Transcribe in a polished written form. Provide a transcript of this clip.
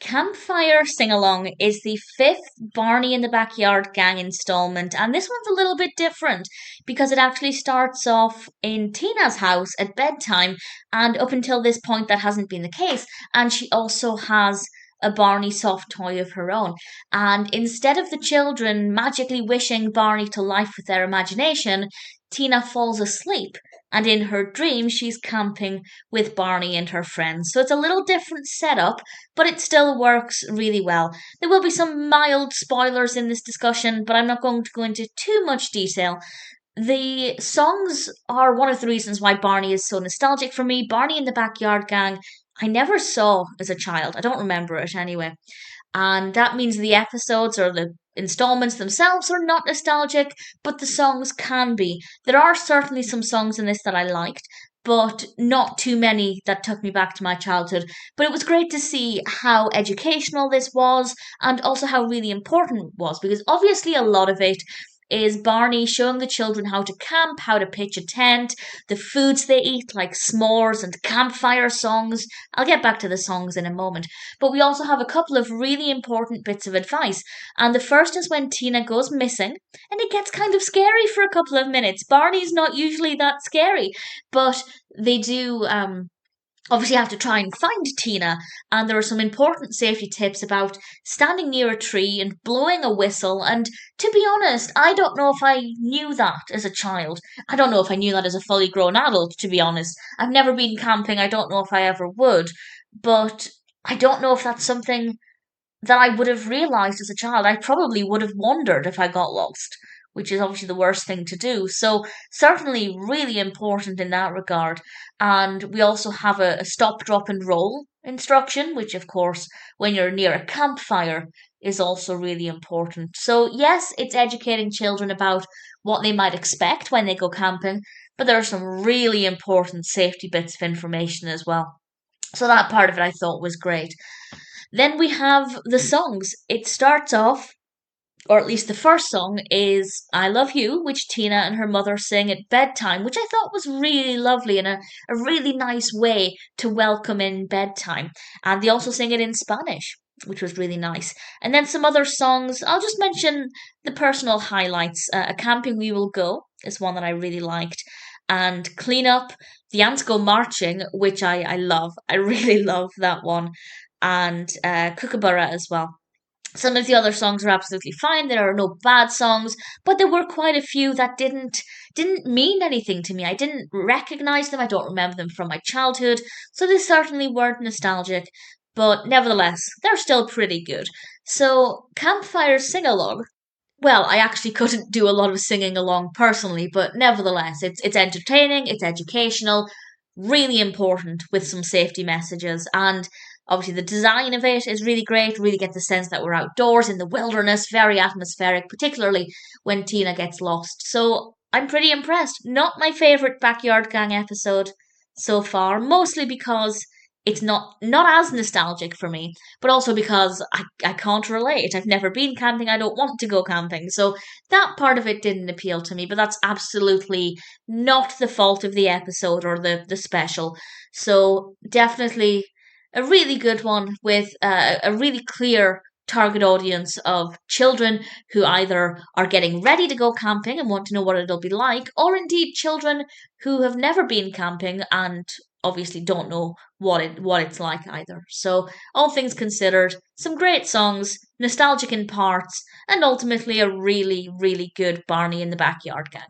Campfire Sing Along is the fifth Barney in the Backyard Gang installment, and this one's a little bit different because it actually starts off in Tina's house at bedtime, and up until this point, that hasn't been the case. And she also has a Barney soft toy of her own. And instead of the children magically wishing Barney to life with their imagination, Tina falls asleep. And in her dream, she's camping with Barney and her friends. So it's a little different setup, but it still works really well. There will be some mild spoilers in this discussion, but I'm not going to go into too much detail. The songs are one of the reasons why Barney is so nostalgic for me. Barney in the Backyard Gang, I never saw as a child. I don't remember it anyway. And that means the episodes or the installments themselves are not nostalgic, but the songs can be. There are certainly some songs in this that I liked, but not too many that took me back to my childhood. But it was great to see how educational this was and also how really important it was, because obviously a lot of it is Barney showing the children how to camp, how to pitch a tent, the foods they eat, like s'mores and campfire songs. I'll get back to the songs in a moment. But we also have a couple of really important bits of advice. And the first is when Tina goes missing, and it gets kind of scary for a couple of minutes. Barney's not usually that scary, but they do obviously have to try and find Tina, and there are some important safety tips about standing near a tree and blowing a whistle. And to be honest, I don't know if I knew that as a child. I don't know if I knew that as a fully grown adult, to be honest. I've never been camping, I don't know if I ever would, but I don't know if that's something that I would have realized as a child. I probably would have wondered if I got lost, which is obviously the worst thing to do. So, certainly really important in that regard. And we also have a stop, drop, and roll instruction, which, of course, when you're near a campfire, is also really important. So, yes, it's educating children about what they might expect when they go camping, but there are some really important safety bits of information as well. So, that part of it I thought was great. Then we have the songs. It starts off, or at least the first song is I Love You, which Tina and her mother sing at bedtime, which I thought was really lovely and a really nice way to welcome in bedtime. And they also sing it in Spanish, which was really nice. And then some other songs, I'll just mention the personal highlights. A Camping We Will Go is one that I really liked. And Clean Up, The Ants Go Marching, which I love. I really love that one. And Kookaburra as well. Some of the other songs are absolutely fine. There are no bad songs, but there were quite a few that didn't mean anything to me. I didn't recognize them. I don't remember them from my childhood, so they certainly weren't nostalgic. But nevertheless, they're still pretty good. So, Campfire Sing Along. Well, I actually couldn't do a lot of singing along personally, but nevertheless, it's entertaining, it's educational, really important with some safety messages, and obviously the design of it is really great. Really get the sense that we're outdoors in the wilderness, very atmospheric, particularly when Tina gets lost. So I'm pretty impressed. Not my favorite Backyard Gang episode so far, mostly because it's not as nostalgic for me, but also because I can't relate. I've never been camping. I don't want to go camping. So that part of it didn't appeal to me, but that's absolutely not the fault of the episode or the special. So definitely a really good one with a really clear target audience of children who either are getting ready to go camping and want to know what it'll be like, or indeed children who have never been camping and obviously don't know what it's like either. So, all things considered, some great songs, nostalgic in parts, and ultimately a really, really good Barney in the Backyard Gang.